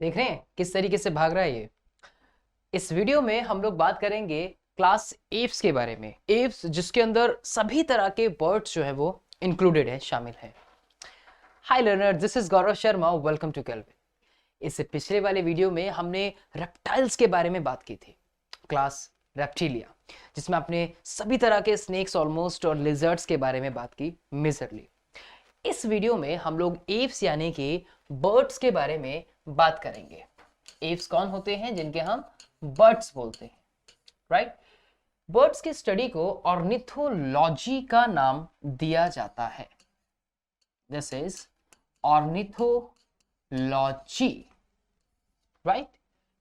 देख रहे हैं किस तरीके से भाग रहा है ये। इस वीडियो में हम लोग बात करेंगे क्लास एप्स के बारे में। एप्स जिसके अंदर सभी तरह के बर्ड्स जो है वो इंक्लूडेड है, शामिल है। Hi learner, this is Gaurav Sharma, welcome to Kelvin. इससे पिछले वाले वीडियो में हमने रेप्टाइल्स के बारे में बात की थी, क्लास रेप्टिलिया, जिसमें आपने सभी तरह के स्नेक्स ऑलमोस्ट और लिजर्ड्स के बारे में बात की मेजरली। इस वीडियो में हम लोग एप्स यानी कि बर्ड्स के बारे में बात करेंगे। एप्स कौन होते हैं? जिनके हम बर्ड्स बोलते हैं, राइट। बर्ड्स की स्टडी को ऑर्निथोलॉजी का नाम दिया जाता है। This is ornithology, right.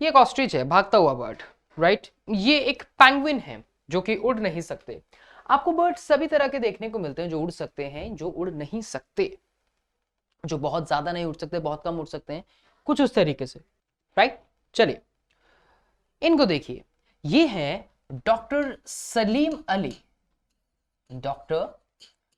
ये एक ऑस्ट्रिच है, भागता हुआ बर्ड, राइट। ये एक पेंगुइन है जो कि उड़ नहीं सकते। आपको बर्ड सभी तरह के देखने को मिलते हैं, जो उड़ सकते हैं, जो उड़ नहीं सकते, जो बहुत ज्यादा नहीं उड़ सकते, बहुत कम उड़ सकते हैं, कुछ उस तरीके से, राइट। चलिए इनको देखिए, ये है डॉक्टर सलीम अली। डॉक्टर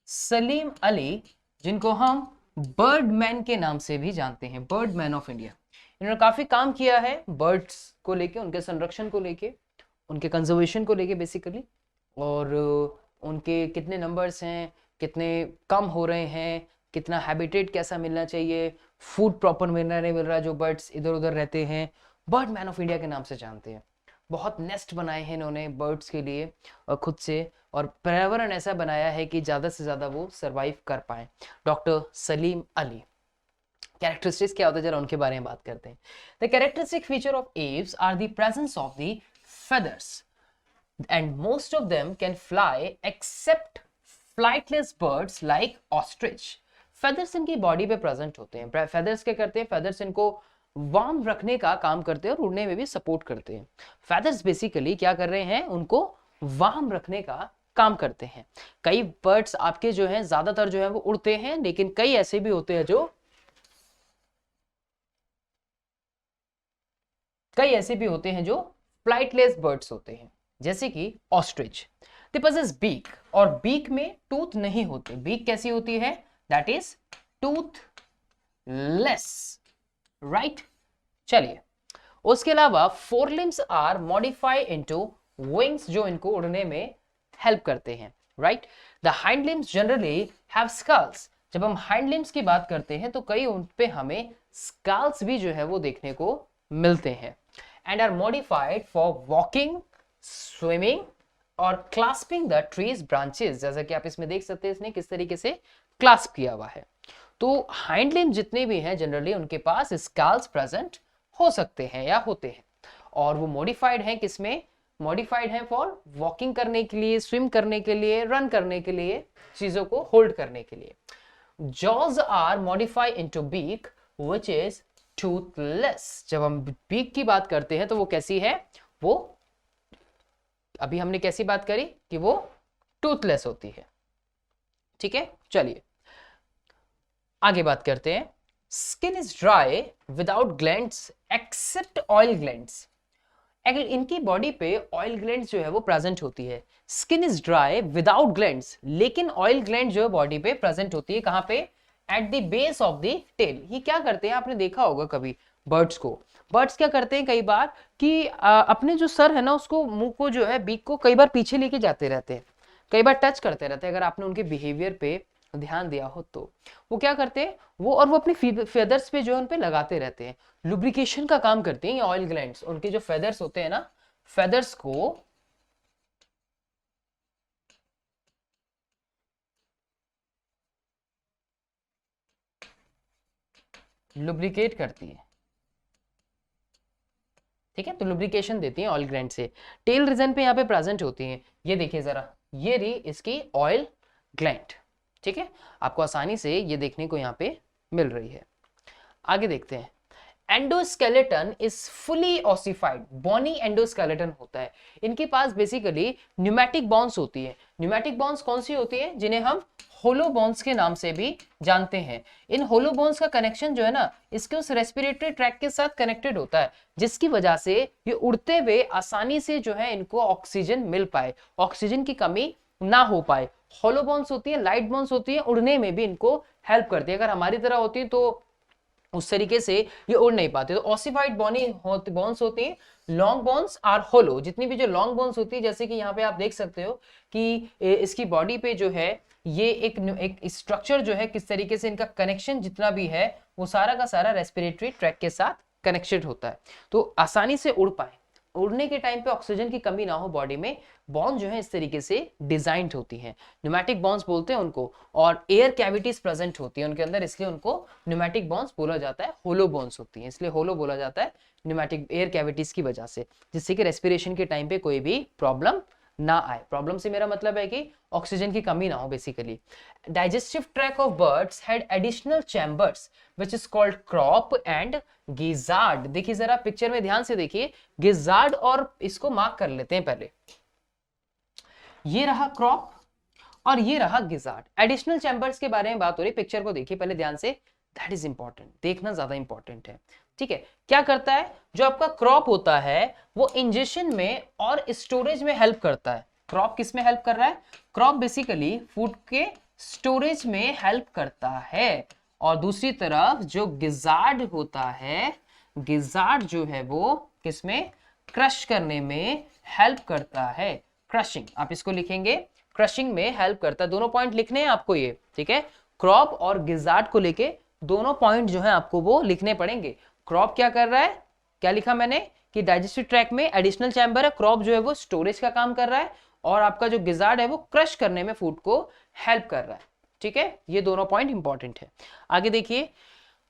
सलीम अली, जिनको हम बर्डमैन के नाम से भी जानते हैं, बर्डमैन ऑफ इंडिया। इन्होंने काफी काम किया है बर्ड्स को लेके, उनके संरक्षण को लेके, उनके कंजर्वेशन को लेके बेसिकली, और उनके कितने नंबर्स हैं, कितने कम हो रहे हैं, कितना हैबिटेट कैसा मिलना चाहिए, फूड प्रॉपर मिल रहा नहीं मिल रहा, जो बर्ड्स इधर उधर रहते हैं, बर्डमैन ऑफ इंडिया के नाम से जानते हैं। बहुत नेस्ट बनाए हैं इन्होंने बर्ड्स के लिए और खुद से, और पर्यावरण ऐसा बनाया है कि ज़्यादा से ज़्यादा वो सरवाइव कर पाए। डॉक्टर सलीम अली। कैरेक्टरिस्टिक्स क्या होता है, जरा उनके बारे में बात करते हैं। The characteristic feature of Aves are the presence of the feathers and most of them can fly except flightless birds like ostrich. feathers इनकी बॉडी पे प्रेजेंट होते हैं। feathers क्या करते हैं? feathers इनको वार्म रखने का काम करते हैं और उड़ने में भी सपोर्ट करते हैं। feathers बेसिकली क्या कर रहे हैं? उनको वार्म रखने का काम करते हैं। कई बर्ड्स आपके जो हैं ज्यादातर जो है वो उड़ते हैं, लेकिन कई ऐसे भी होते हैं जो फ्लाइटलेस बर्ड्स होते हैं, जैसे कि ऑस्ट्रिच। दे पजेस बीक, और बीक में टूथ नहीं होते। बीक कैसी होती है? That is toothless, right. चलिए उसके अलावा forelimbs are modified into wings, जो इनको उड़ने में हेल्प करते हैं, right. The hind limbs generally have scales. जब हम हाइंड लिम्स की बात करते हैं तो कई उन पे हमें स्कल्स भी जो है वो देखने को मिलते हैं, and are modified for walking, swimming और क्लास्पिंग द ट्रीज ब्रांचेस। जैसा कि आप इसमें देख सकते हैं, इसने किस तरीके से क्लास्प किया हुआ है। तो हाइंड लिम्ब जितने भी हैं जनरली उनके पास स्कल्स प्रेजेंट हो सकते हैं या होते हैं, और वो मॉडिफाइड हैं किसमें? मॉडिफाइड हैं फॉर वॉकिंग करने के लिए, स्विम करने के लिए, रन करने के लिए, चीजों को होल्ड करने के लिए। Jaws are modified into beak which is toothless. जब हम बीक की बात करते हैं तो वो कैसी है? वो अभी हमने कैसी बात करी कि वो टूथलेस होती है, ठीक है। चलिए आगे बात करते हैं। Skin is dry without glands except oil glands. अगर इनकी बॉडी पे ऑयल ग्लैंड्स जो है वो प्रेजेंट होती है। Skin is dry without glands, लेकिन ऑयल ग्लैंड जो है बॉडी पे प्रेजेंट होती है। कहां पे? At the base of the tail. ये क्या करते हैं? आपने देखा होगा कभी बर्ड्स को। बर्ड्स क्या करते हैं कई बार कि अपने जो सर है ना, उसको, मुंह को जो है, बीक को कई बार पीछे लेके जाते रहते हैं, कई बार टच करते रहते हैं। अगर आपने उनके बिहेवियर पे ध्यान दिया हो तो वो क्या करते हैं, वो अपने फेदर्स पे जो है उन पे लगाते रहते हैं, लुब्रिकेशन का काम करते हैं। ये ऑयल ग्लैंड्स, उनके जो फेदर्स होते हैं ना, फेदर्स को लुब्रिकेट करती है, ठीक है। तो लुब्रिकेशन देती है ऑयल ग्लैंड से। टेल रीजन पे यहाँ पे प्रेजेंट होती हैं। ये देखिए जरा, ये रही इसकी ऑयल ग्लैंड, ठीक है। आपको आसानी से ये देखने को यहाँ पे मिल रही है। आगे देखते हैं। Endoskeleton is fully ossified, bony endoskeleton होता है। इनके पास बेसिकली न्यूमेटिक बॉन्स होती है। न्यूमेटिक बॉन्स कौन सी होती है? जिन्हें हम होलो बॉन्स के नाम से भी जानते हैं। इन होलो बॉन्स का कनेक्शन जो है ना, इसके उस रेस्पिरेटरी ट्रैक के साथ कनेक्टेड होता है, जिसकी वजह से ये उड़ते हुए आसानी से जो है इनको ऑक्सीजन मिल पाए, ऑक्सीजन की कमी ना हो पाए। होलो बॉन्स होती है, लाइट बॉन्स होती है, उड़ने में भी इनको हेल्प करती है। अगर हमारी तरह होती है तो उस तरीके से ये उड़ नहीं पाते। तो ऑसिफाइड बोन्स होती हैं, लॉन्ग बोन्स आर होलो। जितनी भी जो लॉन्ग बोन्स होती है, जैसे कि यहाँ पे आप देख सकते हो कि इसकी बॉडी पे जो है ये एक स्ट्रक्चर जो है, किस तरीके से इनका कनेक्शन जितना भी है वो सारा का सारा रेस्पिरेटरी ट्रैक के साथ कनेक्टेड होता है, तो आसानी से उड़ पाए। उड़ने के टाइम पे ऑक्सीजन की कमी ना हो बॉडी में, बॉन्ड जो है इस तरीके से डिजाइंड होती हैं, न्यूमेटिक बॉन्ड्स बोलते हैं उनको। और एयर कैविटीज प्रेजेंट होती है उनके अंदर, इसलिए उनको न्यूमेटिक बॉन्ड्स बोला जाता है। होलो बॉन्ड्स होती हैं, इसलिए होलो बोला जाता है न्यूमेटिक एयर कैविटीज की वजह से, जिससे कि रेस्पिरेशन के टाइम पे कोई भी प्रॉब्लम ना आए। प्रॉब्लम से मेरा मतलब है कि ऑक्सीजन की कमी ना हो basically. Digestive track of birds had additional chambers which is called crop and gizzard. देखिए जरा पिक्चर में ध्यान से देखिए, गिजार्ड और इसको मार्क कर लेते हैं पहले। ये रहा क्रॉप और ये रहा गिजार्ड। एडिशनल चैम्बर्स के बारे में बात हो रही है, पिक्चर को देखिए पहले ध्यान से, दैट इज इंपॉर्टेंट, देखना ज्यादा इंपॉर्टेंट है। ठीक है, क्या करता है, जो आपका क्रॉप होता है वो इंजेशन में और स्टोरेज में हेल्प करता है। क्रॉप किस में हेल्प कर रहा है, क्रॉप बेसिकली फूड के स्टोरेज में हेल्प करता है। और दूसरी तरफ जो गिजार्ड होता है, गिजार्ड जो है वो किसमें, क्रश करने में हेल्प करता है। क्रशिंग आप इसको लिखेंगे, क्रशिंग में हेल्प करता है। दोनों पॉइंट लिखने हैं आपको ये, ठीक है, क्रॉप और गिजार्ड को लेके दोनों पॉइंट जो है आपको वो लिखने पड़ेंगे। क्रॉप क्या कर रहा है, क्या लिखा मैंने कि डाइजेस्टिव ट्रैक में एडिशनल चैम्बर है, क्रॉप जो है वो स्टोरेज का काम कर रहा है, और आपका जो गिजार्ड है वो क्रश करने में फूड को हेल्प कर रहा है। ठीक है, ये दोनों पॉइंट इंपॉर्टेंट है। आगे देखिए,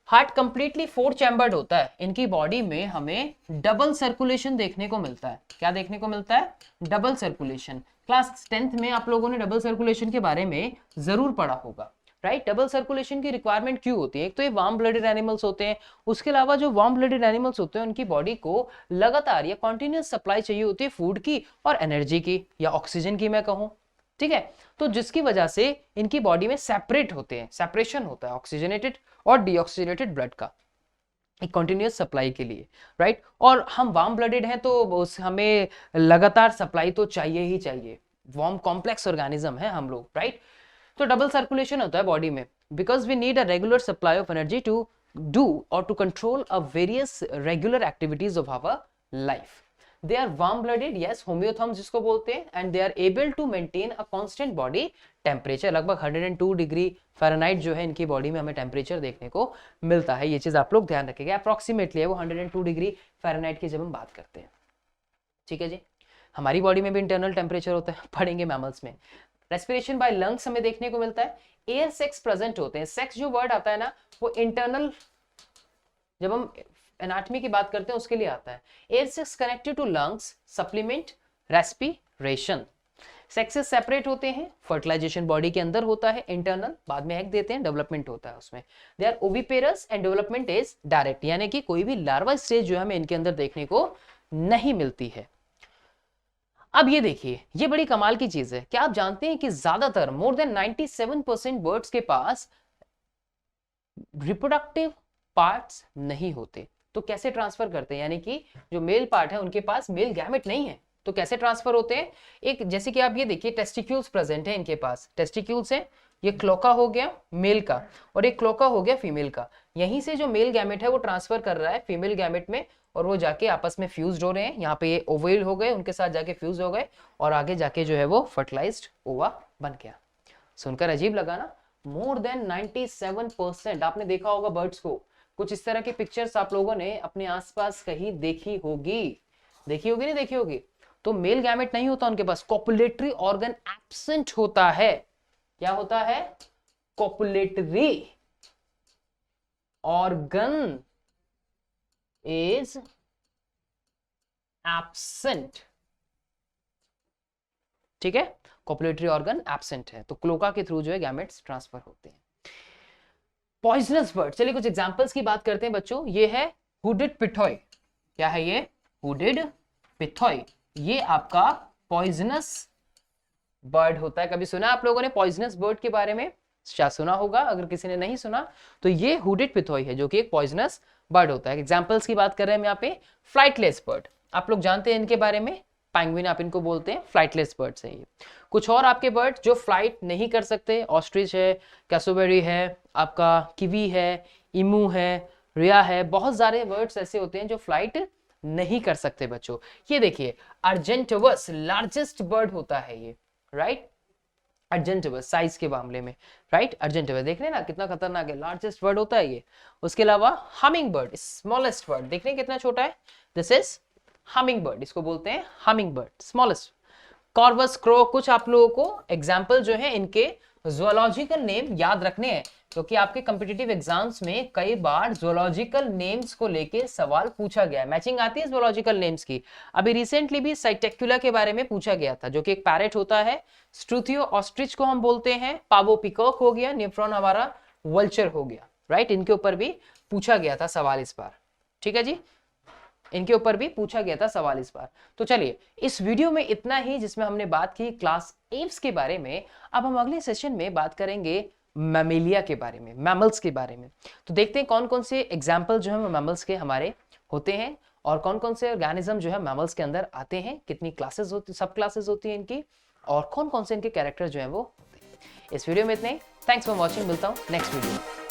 हार्ट कंप्लीटली 4 चैम्बर्ड होता है। इनकी बॉडी में हमें डबल सर्कुलेशन देखने को मिलता है। क्या देखने को मिलता है, डबल सर्कुलेशन। क्लास 10th में आप लोगों ने डबल सर्कुलेशन के बारे में जरूर पढ़ा होगा, राइट। डबल सर्कुलेशन की रिक्वायरमेंट क्यों होती है, एक तो ये वार्म ब्लडेड एनिमल्स होते हैं, उसके अलावा जो वार्म ब्लडेड एनिमल्स होते हैं उनकी बॉडी को लगातार या कॉन्टिन्यूस सप्लाई चाहिए होती है फूड की और एनर्जी की या ऑक्सीजन की मैं कहूं। ठीक है, तो जिसकी वजह से इनकी बॉडी में सेपरेट होते हैं, सेपरेशन होता है ऑक्सीजनेटेड और डीऑक्सीजनेटेड ब्लड का एक कॉन्टिन्यूस सप्लाई के लिए, राइट। और हम वार्म ब्लडेड हैं तो हमें लगातार सप्लाई तो चाहिए ही चाहिए, वार्म कॉम्प्लेक्स ऑर्गेनिज्म है हम लोग, राइट। तो डबल सर्कुलेशन होता है बॉडी में, because we need a regular supply of energy to do और to control a various regular activities of our life. They are warm blooded, yes, homeotherms जिसको बोलते हैं, and they are able to maintain a constant body temperature. लगभग 102 degree Fahrenheit जो है इनकी body में हमें टेम्परेचर देखने को मिलता है। ये चीज आप लोग ध्यान रखेंगे, अप्रोक्सीमेटली है वो 102 डिग्री फ़ारेनहाइट की जब हम बात करते हैं। ठीक है जी, हमारी बॉडी में भी इंटरनल टेम्परेचर होता है, पढ़ेंगे मैमल्स में। रेस्पिरेशन बाय लंग्स हमें देखने को मिलता है। एयर सेक्स प्रेजेंट होते हैं। सेक्स जो वर्ड आता है ना वो इंटरनल, जब हम एनाटॉमी की बात करते हैं उसके लिए आता है। Air sacs connected to lungs supplement respiration. Sexes separate होते हैं, फर्टिलाइजेशन बॉडी के अंदर होता है इंटरनल, बाद में एग देते हैं, डेवलपमेंट होता है उसमें। They are oviparous and development is direct, यानी कि कोई भी लार्वा स्टेज जो हमें इनके अंदर देखने को नहीं मिलती है। अब ये देखिए, ये बड़ी कमाल की चीज है, क्या आप जानते हैं कि ज्यादातर मोर देन 97% बर्ड्स के पास रिप्रोडक्टिव पार्ट्स नहीं होते। तो कैसे ट्रांसफर करते हैं, यानी कि जो मेल पार्ट है उनके पास मेल गैमेट नहीं है, तो कैसे ट्रांसफर होते हैं। एक जैसे कि आप ये देखिए, टेस्टिक्यूल्स प्रेजेंट है इनके पास, टेस्टिक्यूल्स है, ये क्लोका हो गया मेल का और एक क्लोका हो गया फीमेल का। यहीं से जो मेल गैमेट है वो ट्रांसफर कर रहा है फीमेल गैमेट में, और वो जाके आपस में फ्यूज्ड हो रहे हैं। यहाँ पे ये ओवेल हो गए, उनके साथ जाके फ्यूज हो गए और आगे जाके जो है वो फर्टिलाइज्ड ओवा बन गया। सुनकर अजीब लगा ना, मोर देन 97%। आपने देखा होगा बर्ड्स को, कुछ इस तरह की पिक्चर्स आप लोगों ने अपने आसपास कहीं देखी होगी, नहीं देखी होगी। तो मेल गैमेट नहीं होता उनके पास, कॉपुलेटरी ऑर्गन एब्सेंट होता है। क्या होता है, कॉपुलेटरी ऑर्गन is absent। ठीक है, कॉपुलेटरी ऑर्गन एब्सेंट है, तो क्लोका के थ्रू जो है गैमेट्स ट्रांसफर होते हैं। पॉइजनस बर्ड, चलिए कुछ एग्जांपल्स की बात करते हैं बच्चों। ये है हुडेड पिथॉय। क्या है ये, हुडेड पिथॉय। ये आपका पॉइजनस बर्ड होता है। कभी सुना आप लोगों ने पॉइजनस बर्ड के बारे में, शायद सुना होगा, अगर किसी ने नहीं सुना तो ये हुडेड पिथॉय है जो कि एक पॉइजनस बर्ड होता है। एग्जांपल्स की बात कर रहे हैं हम यहाँ पे। फ्लाइटलेस बर्ड, आप लोग जानते हैं इनके बारे में, पैंगुइन आप इनको बोलते हैं, फ्लाइटलेस बर्ड्स हैं ये। कुछ और आपके बर्ड जो फ्लाइट नहीं कर सकते, ऑस्ट्रिच है, कैसोबेरी है, आपका किवी है, इमू है, रिया है, बहुत सारे वर्ड्स ऐसे होते हैं जो फ्लाइट नहीं कर सकते बच्चों। ये देखिए अर्जेंटवस लार्जेस्ट बर्ड होता है ये, राइट, अर्जेंटवस साइज के मामले में, राइट, अर्जेंटवस देख रहे हैं ना कितना खतरनाक है, लार्जेस्ट बर्ड होता है ये। उसके अलावा हमिंग बर्ड स्मॉलेस्ट बर्ड, देख रहे हैं कितना छोटा है, दिस इज हमिंग बर्ड, इसको बोलते हैं humming bird, smallest. Corvus crow, कुछ आप लोगों को एग्जाम्पल जो है इनके ज़ूलॉजिकल नेम याद रखने हैं, क्योंकि आपके कॉम्पिटिटिव एग्जाम्स में कई बार ज़ूलॉजिकल नेम्स को लेके सवाल पूछा गया है, मैचिंग आती है ज़ूलॉजिकल नेम्स की। अभी रिसेंटली भी साइटेक्युला के बारे में पूछा गया था, जो कि एक पैरेट होता है, स्ट्रूथियो ऑस्ट्रिच को हम बोलते हैं, पावो पिकॉक हो गया, नेफ्रॉन हमारा वल्चर हो गया, राइट, इनके ऊपर भी पूछा गया था सवाल इस बार, ठीक है जी, इनके ऊपर भी पूछा गया था सवाल इस बार। तो चलिए इस वीडियो में इतना ही, जिसमें हमने बात की क्लास एव्स के बारे में। अब हम अगले सेशन में बात करेंगे मैमेलिया के बारे में, मैमल्स के बारे में। तो देखते हैं कौन कौन से एग्जाम्पल जो है मैमल्स के हमारे होते हैं, और कौन कौन से ऑर्गेनिज्म जो है मैमल्स के अंदर आते हैं, कितनी क्लासेस होती, सब क्लासेस होती हैं इनकी, और कौन कौन से इनके कैरेक्टर जो है वो होते हैं। इस वीडियो में इतने ही, थैंक्स फॉर वॉचिंग, मिलता हूँ नेक्स्ट वीडियो में।